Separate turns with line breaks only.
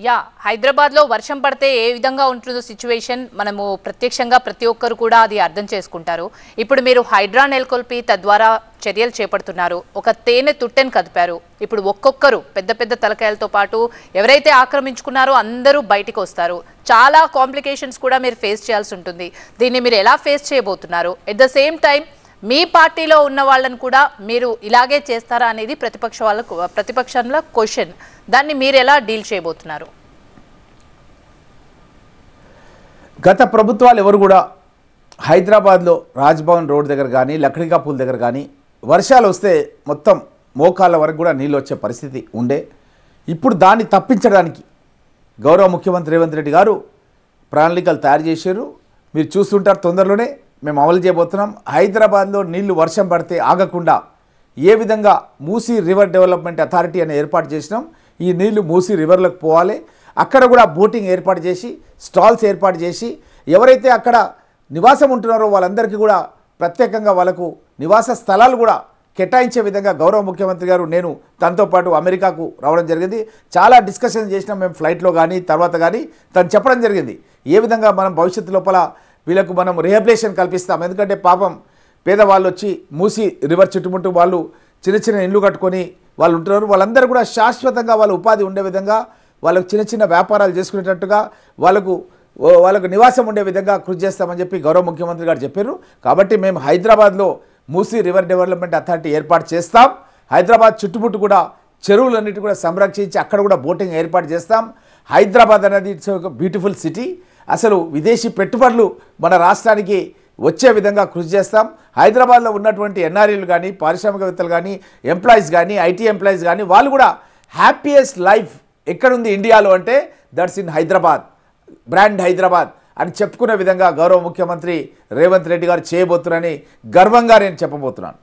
Yeah హైదరాబాద్లో వర్షం పడితే ఏ విధంగా ఉంటుందో సిచ్యువేషన్ మనము ప్రత్యక్షంగా ప్రతి ఒక్కరు కూడా అది అర్థం చేసుకుంటారు. ఇప్పుడు మీరు హైడ్రా నెలకొల్పి తద్వారా చర్యలు చేపడుతున్నారు. ఒక తేనె తుట్టెను కదిపారు. ఇప్పుడు ఒక్కొక్కరు పెద్ద పెద్ద తలకాయలతో పాటు ఎవరైతే ఆక్రమించుకున్నారో అందరూ బయటికి వస్తారు. చాలా కాంప్లికేషన్స్ కూడా మీరు ఫేస్ చేయాల్సి ఉంటుంది. దీన్ని మీరు ఎలా ఫేస్ చేయబోతున్నారు? ఎట్ ద సేమ్ టైం మీ పార్టీలో ఉన్న వాళ్ళని కూడా మీరు ఇలాగే చేస్తారా అనేది ప్రతిపక్షంలో క్వశ్చన్. దాన్ని మీరు ఎలా డీల్ చేయబోతున్నారు?
గత ప్రభుత్వాలు ఎవరు కూడా హైదరాబాద్లో రాజ్భవన్ రోడ్ దగ్గర కానీ లక్డికా పూల్ దగ్గర కానీ వర్షాలు వస్తే మొత్తం మోకాళ్ళ వరకు కూడా నీళ్ళు వచ్చే పరిస్థితి ఉండే. ఇప్పుడు దాన్ని తప్పించడానికి గౌరవ ముఖ్యమంత్రి రేవంత్ రెడ్డి గారు ప్రణాళికలు తయారు చేశారు. మీరు చూస్తుంటారు, తొందరలోనే మేము అమలు చేయబోతున్నాం. హైదరాబాద్లో నీళ్లు వర్షం పడితే ఆగకుండా ఏ విధంగా మూసీ రివర్ డెవలప్మెంట్ అథారిటీ అని ఏర్పాటు చేసినాం. ఈ నీళ్లు మూసీ రివర్లకు పోవాలి. అక్కడ కూడా బోటింగ్ ఏర్పాటు చేసి స్టాల్స్ ఏర్పాటు చేసి ఎవరైతే అక్కడ నివాసం ఉంటున్నారో వాళ్ళందరికీ కూడా ప్రత్యేకంగా వాళ్ళకు నివాస స్థలాలు కూడా కేటాయించే విధంగా గౌరవ ముఖ్యమంత్రి గారు నేను తనతో పాటు అమెరికాకు రావడం జరిగింది. చాలా డిస్కషన్ చేసినాం మేము ఫ్లైట్లో కానీ తర్వాత కానీ. తను చెప్పడం జరిగింది ఏ విధంగా మనం భవిష్యత్తు లోపల వీళ్ళకు మనం రిహాబిలిటేషన్ కల్పిస్తాం. ఎందుకంటే పాపం పేదవాళ్ళు వచ్చి మూసి రివర్ చుట్టుముట్టు వాళ్ళు చిన్న చిన్న ఇండ్లు కట్టుకొని వాళ్ళు ఉంటున్నారు. వాళ్ళందరూ కూడా శాశ్వతంగా వాళ్ళ ఉపాధి ఉండే విధంగా వాళ్ళకు చిన్న చిన్న వ్యాపారాలు చేసుకునేటట్టుగా వాళ్ళకు నివాసం ఉండే విధంగా కృషి చేస్తామని చెప్పి గౌరవ ముఖ్యమంత్రి గారు చెప్పారు. కాబట్టి మేము హైదరాబాద్లో మూసీ రివర్ డెవలప్మెంట్ అథారిటీ ఏర్పాటు చేస్తాం. హైదరాబాద్ చుట్టుముట్టు కూడా చెరువులన్నిటి కూడా సంరక్షించి అక్కడ కూడా బోటింగ్ ఏర్పాటు చేస్తాం. హైదరాబాద్ అనేది ఇట్స్ ఒక బ్యూటిఫుల్ సిటీ. అసలు విదేశీ పెట్టుబడులు మన రాష్ట్రానికి వచ్చే విధంగా కృషి చేస్తాం. హైదరాబాద్లో ఉన్నటువంటి ఎన్ఆర్ఈలు కానీ పారిశ్రామికవేత్తలు కానీ ఎంప్లాయీస్ కానీ ఐటీ ఎంప్లాయీస్ కానీ వాళ్ళు కూడా హ్యాపీయెస్ట్ లైఫ్ ఎక్కడుంది ఇండియాలో అంటే that's in Hyderabad, brand Hyderabad అని చెప్పుకునే విధంగా గౌరవ ముఖ్యమంత్రి రేవంత్ రెడ్డి గారు చేయబోతున్నారని గర్వంగా నేను చెప్పబోతున్నాను.